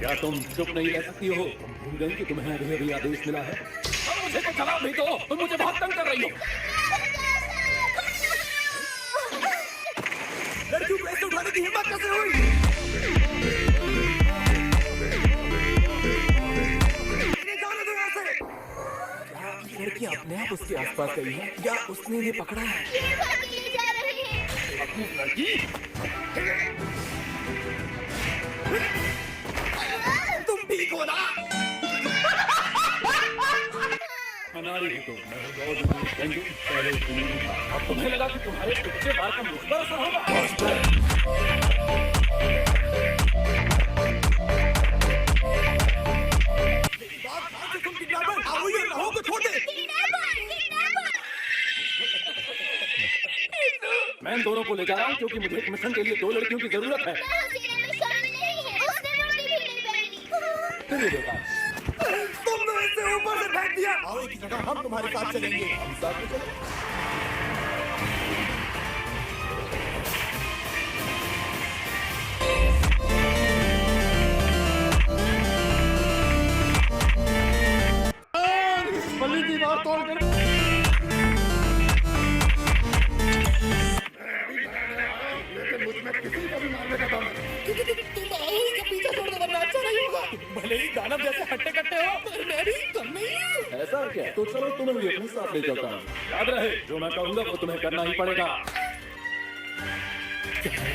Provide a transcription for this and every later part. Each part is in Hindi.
क्या तुम चुप नहीं रह सकती हो? तुम भूल गई कि तुम्हें अभी अभी आदेश मिला है? अब मुझे तो जवाब नहीं दो, तुम मुझे बहुत तंग कर रही हो। लड़कियों को ऐसे उठाने की हिम्मत कैसे हुई? क्या लड़की अपने आप उसके आसपास गई है या उसने इन्हें पकड़ा है? अपनी लड़की? तुम ठीक हो ना? अनाड़ी हो तो मैं पहले अब तुम्हें लगा कि तुम्हारे पिछले बार का मुझ पर असर होगा? तुम किडनैपर आओ ये रहो को छोड़ दे। मैं इन दोनों को ले जा रहा हूँ क्योंकि मुझे एक मिशन के लिए 2 लड़कियों की जरूरत है। फिर ये देखा तुमने इसे ऊपर से फेंक दिया। आओ एक जगह हम तुम्हारे साथ चलेंगे। हम साथ में चलेंगे। बल्ली की बात तोड़ कर लेकिन मुझमें किसी को भी मारने का दम है। पीछे छोड़ दो वरना अच्छा नहीं होगा। भले ही दानव जैसे हट्टे कट्टे हो पर मैं भी कम नहीं हूँ। ऐसा क्या? तो चलो तुम्हें भी अपने साथ ले चलता हूँ। याद रहे जो मैं कहूँगा वो तुम्हें करना ही पड़ेगा।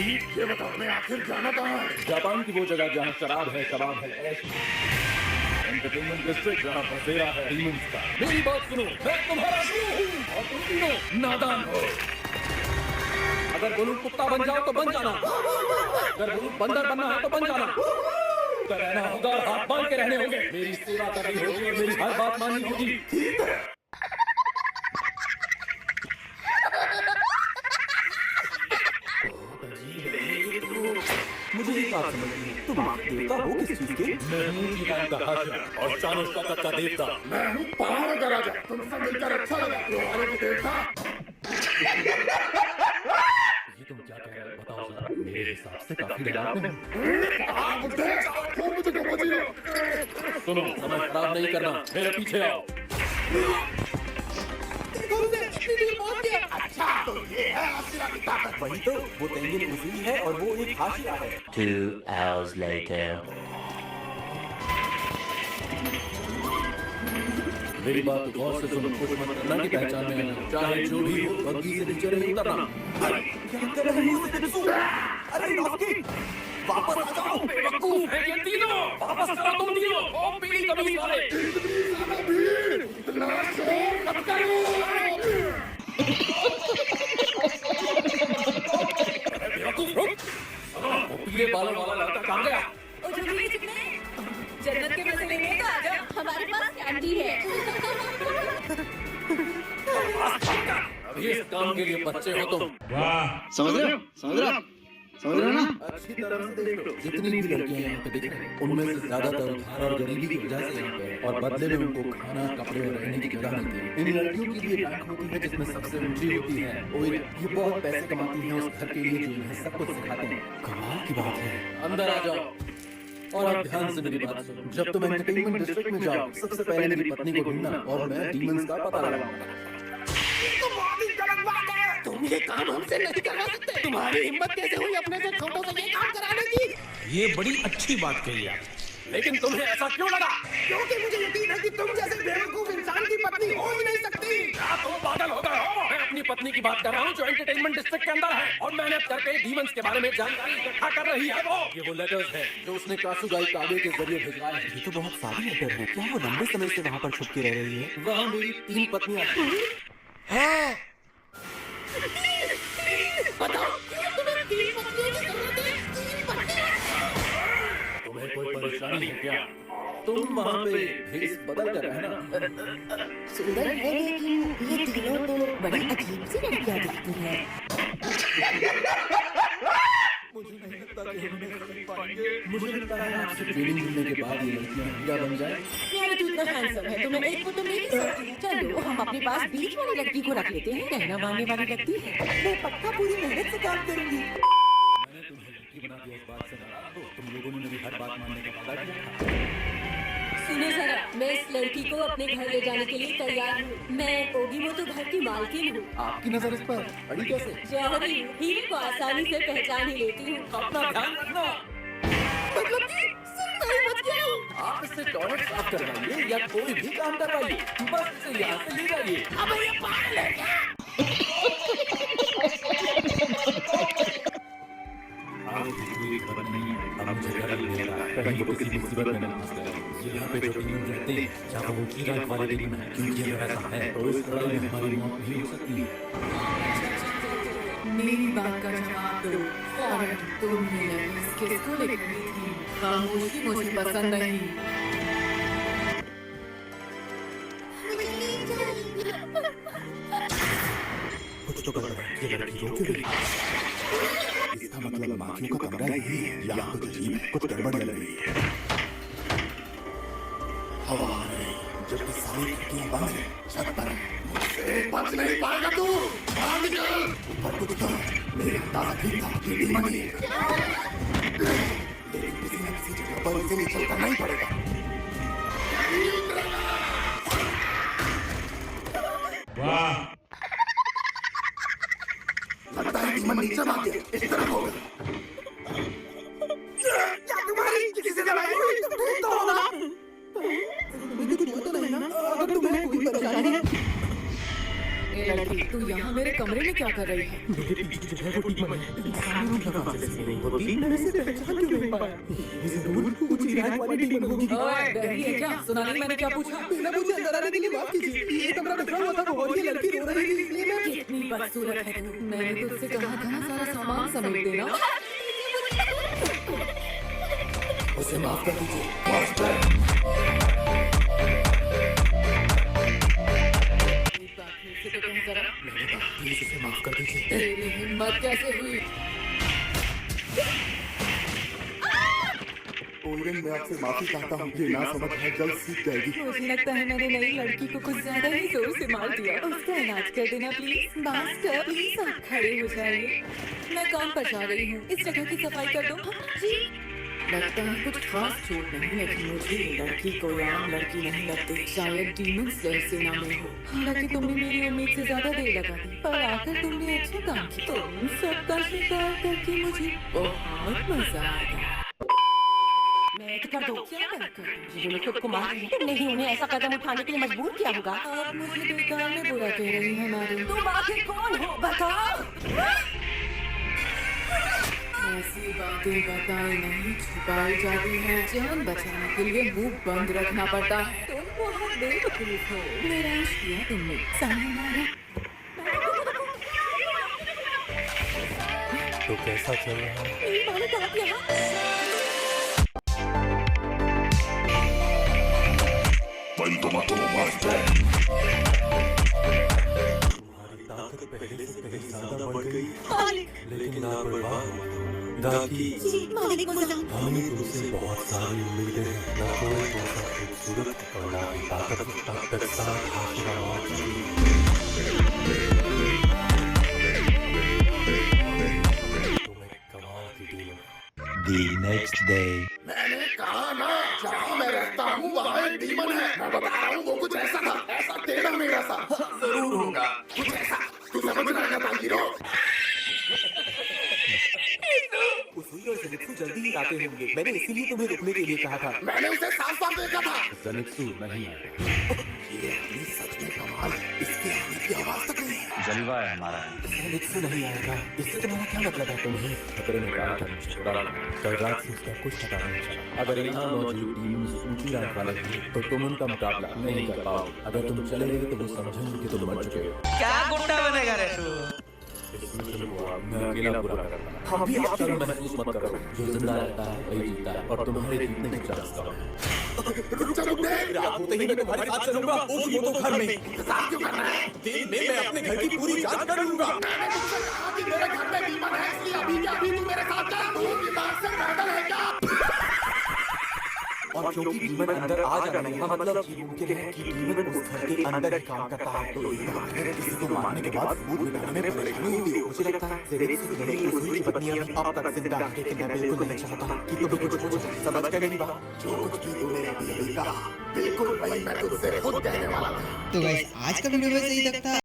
ये बताओ मैं आखिर जाना कहाँ है? जापान की वो जगह जहाँ शराब है, कबाब है, एंटरटेनमेंट डिस्ट्रिक्ट जहाँ बसेरा है डीमंस का। मेरी बात सुनो, मैं तुम्हारा गुरु हूँ और तुम तीनों नादान हो। अगर बोलूं कुत्ता बन जाओ तो बन जाना, अगर बोलूं बंदर बनना है तो बन जाना। तो रहना होगा और हाथ बांध के रहने होंगे। मेरी सेवा करनी होगी और मेरी हर बात माननी होगी। ठीक है। मुझे एक बात समझ नहीं, तुम देवता हो किस चीज के? मैं हूँ ईरान का हाशिम और चाणक्य का कच्चा देवता। मैं हूँ पहाड़ का राजा। तुमसे मिलकर अच्छा लगा। त्योहारों के देवता। ये तुम क्या कह रहे हो? बताओ जरा। मेरे हिसाब से काफी डरावने हो। सुनो, समय खराब नहीं करना, मेरे पीछे आओ। अच्छा तो ये है हाशिरा की ताकत। वही तो, वो तेंगिन उसी है और वो एक हाशिरा है। 2 hours later. मेरी बात गौर से सुनो, कुछ मत करना की पहचान में आना, चाहे जो भी हो, बग्गी से नीचे नहीं उतरना। क्या कर रहे हो? अरे नौकी, वापस आ जाओ। बेवकूफ है ये तीनों। वापस आ जाओ तुम तीनों। ओ पीली कमीज वाले। इतना शोर मत करो। बेवकूफ रुक। वो पीले बालों वाला लड़का कहाँ गया? जन्नत के मजे लेने तो आजा, हमारे पास कैंडी है। अभी इस काम के लिए बच्चे हो तुम। समझ रहे हो ना? अच्छी तरह से देख लो, जितनी भी लड़कियां यहाँ पे दिख रही हैं, उनमें से ज्यादातर धार और गरीबी की वजह से यहाँ पे और बदले में उनको खाना, कपड़े और रहने की जगह मिलती है। इन लड़कियों के लिए बैंक होती है जिसमें सबसे ऊंची होती है और ये बहुत पैसे कमाती हैं उस घर के लिए जो इन्हें सब कुछ सिखाते हैं। कमाल की बात है। अंदर आ जाओ और आप ध्यान से मेरी बात सुनो। जब तुम एंटरटेनमेंट डिस्ट्रिक्ट में जाओ, सबसे पहले मेरी पत्नी को ढूंढना और मैं डीमंस का पता लगाऊंगा। तुम ये काम हमसे नहीं करवा सकते। तुम्हारी हिम्मत कैसे हुई अपने से छोटों से ये काम कराने की? ये बड़ी अच्छी बात कही आप। लेकिन तुम्हें ऐसा क्यों लगा? क्योंकि मुझे यकीन है कि तुम जैसे बेवकूफ इंसान की पत्नी हो ही नहीं सकती। क्या तुम पागल हो गए हो? मैं अपनी पत्नी की बात कर रहा हूँ जो एंटरटेनमेंट डिस्ट्रिक्ट के अंदर है और मेहनत करके डीमंस के बारे में जानकारी इकट्ठा कर रही है। वो लेटर्स है जो उसने कासुगाई काबे के जरिए भिजवाए हैं। ये तो बहुत सारे लेटर हैं। क्या वो लंबे समय से वहाँ पर छुप के रह रही है? वहाँ मेरी 3 पत्नियां हैं। बताओ, तुम्हें 3 पत्नियों की जरूरत है? 3 पत्नियां? तुम्हें कोई परेशानी है क्या? तुम वहाँ पे भेस बदल कर रहना। सुंदर है लेकिन ये तीनों तो बड़ी अजीब सी लड़कियां दिखती हैं। मुझे नहीं लगता कि हम उन्हें खरीद पाएंगे। मुझे लगता है आपसे ट्रेनिंग मिलने के बाद ये लड़कियां हीरा बन जाए। यार तू इतना हैंडसम है तो मैं एक को तो ले सकती। चलो हम अपने पास बीच वाली लड़की को रख लेते हैं, कहना मानने वाली लगती है। मैं पक्का पूरी मेहनत से काम करूंगी। मैंने तुम्हें लड़की बना दिया, इस बात से नाराज हो? तुम लोगों ने मेरी हर बात मानने का वादा किया। मैं इस लड़की को अपने घर ले जाने के लिए तैयार हूँ। मैं ओगीमोतो घर की मालकिन हूँ। आपकी नजर इस पर अड़ी कैसे? जौहरी हूँ, हीरे को आसानी से पहचान ही लेती हूँ। अपना ध्यान रखना। मतलब कि सिर्फ नहीं बच गया हूँ। आप इससे टॉयलेट साफ करवाइए या कोई भी काम करवाइए, बस इसे यहाँ से ले जाइए। अबे ये पागल है क्या? कोई खबर नहीं, अब मुझे डर लग रहा है कहीं वो किसी मुसीबत में न फंस गए। यहाँ पे जो टीम रहते हैं चाहे वो की रैंक वाले टीम है, क्योंकि अगर ऐसा है तो इस लड़ाई में हमारी मौत भी हो सकती है। मेरी बात का जवाब दो। फौरन तुमने इस केस को लिखी थी। खामोशी मुझे पसंद नहीं। कुछ तो गड़बड़ है, ये लड़की रो क्यों रही है? इसका मतलब माखियों का कमरा ही है या कुछ अजीब है, कुछ गड़बड़ लग रही है। हवा आ रही, जबकि सारी खिड़कियां बंद हैं, छत पर है। बच नहीं पाएगा तू। बाहर निकल। ऊपर कुछ तो है, मेरा अंदाजा ठीक था, ये डीमन ही है। लेकिन किसी न किसी जगह पर इसे नीचे उतरना ही पड़ेगा। लगता है डीमन नीचे भाग गया। इस तरफ होगा। क्या तुम्हारी किसी से लड़ाई हुई? तुम ठीक तो हो ना? मुझे कुछ पता नहीं ना, अगर तुम्हें कोई परेशानी है। ये लड़की, तू यहाँ मेरे कमरे में क्या कर रही है? मेरे पीछे जो है वो डीमन है। सामने दरवाजे से नहीं होती, मैंने इसे पहचान क्यों नहीं पाया? ये जरूर कुछ रैंक वाली डीमन होगी। ओए, बहरी है क्या? सुना नहीं मैंने क्या पूछा? बिना मुझे अंदर आने के लिए माफ कीजिए। ये कमरा बिखरा हुआ था और ये लड़की रो रही थी, इसलिए मैं कितनी बदसूरत है तू। मैंने तुझसे कहा था ना सारा सामान समेट देना। उसे माफ कर दीजिए। से तो कहीं जरा, प्लीज उसे माफ कर दीजिए। तेरी हिम्मत कैसे हुई? ओरियन, मैं आपसे माफी चाहता हूँ। ये ना समझ है, जल्द सीख जाएगी। मुझे लगता है मैंने नई लड़की को कुछ ज्यादा ही जोर से मार दिया। उसका इलाज कर देना प्लीज। मास्टर प्लीज आप खड़े हो जाइए। मैं काम पर जा रही हूँ, इस जगह की सफाई कर दो। जी। लगता है कुछ खास चोट नहीं, लेकिन मुझे लड़की को आम लड़की नहीं लगती। शायद डीमन स्लेयर सेना में हो। हालांकि तुमने मेरी उम्मीद से ज्यादा देर लगा दी, पर आकर तुमने अच्छा काम किया। तुम सबका शिकार करके मुझे बहुत मजा आया। मैं तो कर दो। क्या कर दूं? जिन्होंने खुद को मार दिया, तुमने ही उन्हें ऐसा कदम उठाने के लिए मजबूर किया होगा। आप मुझे बेकार में बुरा कह रही हैं मैडम। तुम आखिर कौन हो बताओ? ऐसी बातें बताई नहीं, छुपाई जाती हैं। जान बचाने के लिए मुंह बंद रखना पड़ता है। तुम बहुत बेवकूफ हो। निराश किया तुमने। सामने मारा। तो कैसा चल रहा है? मेरी मालिक आप यहाँ। तुम्हारी ताकत पहले से कहीं ज्यादा बढ़ गई, लेकिन लापरवाह दाकी, हमें तुमसे बहुत सारी उम्मीदें हैं। ना कोई तुमसा खूबसूरत और ना ही ताकत साथ हाशिरा और तुम्हें कमाल की टीम है। The next day. मैंने कहा ना, जहाँ मैं रहता हूँ वहाँ एक डीमन है। मैं बता रहा हूँ वो कुछ ऐसा था, ऐसा टेढ़ा मेढ़ा सा। जरूर होगा कुछ ऐसा। तू समझ रहा है ना हीरो? ज़ेनित्सु जल्दी ही आते होंगे। मैंने इसीलिए तुम्हें रुकने के लिए कहा था। मैंने उसे साफ साफ देखा था। ज़ेनित्सु नहीं है। ये आदमी सच में कमाल है। इसके आने की आवाज तक नहीं है। जलवा है हमारा। ज़ेनित्सु नहीं आएगा, इससे तुम्हारा क्या मतलब है? तुम्हें खतरे में डाल कर मुझे छोड़ा था। कल रात से उसका कुछ पता नहीं चला। अगर यहाँ मौजूद टीम ऊंची रैंक वाले थे तो तुम उनका मुकाबला नहीं कर पाओ। अगर तुम चले गए तो वो समझेंगे कि तुम मर चुके हो। क्या गुंडा बनेगा रे तू? इस मिशन को अब मैं अकेला पूरा करता हूँ। हम भी आप शर्म महसूस मत करो। जो जिंदा रहता है वही जीतता है और तुम्हारे जीतने की चांस कम है। रुक जा, रुक जा। रात होते ही मैं तुम्हारे साथ चलूंगा ओगीमोतो घर में। इंतजार क्यों कर रहा है? दिन में मैं अपने घर की पूरी जांच कर लूंगा। मैंने तुमसे कहा कि मेरे घर में डीमन है, इसलिए अभी क्या अभी तू मेरे साथ चल। तू दिमाग से पैदल है क्या? और और क्योंकि डीमन अंदर आ जाना है मतलब ये मुमकिन है कि डीमन उस घर के अंदर ही काम करता है। तो किसी को मारने के बाद सबूत मिटाने में परेशानी होगी। मुझे लगता है जेरेक्स की बड़ी रसूल की पत्नी अभी अब तक जिंदा है, लेकिन मैं बिल्कुल नहीं चाहता कि तुम भी कुछ समझ गए मेरी बात। जो कुछ भी तूने अभी कहा बिल्कुल वही मैं तुझसे खुद कहने वाला था। तो गाइस आज का वीडियो बस यही तक था।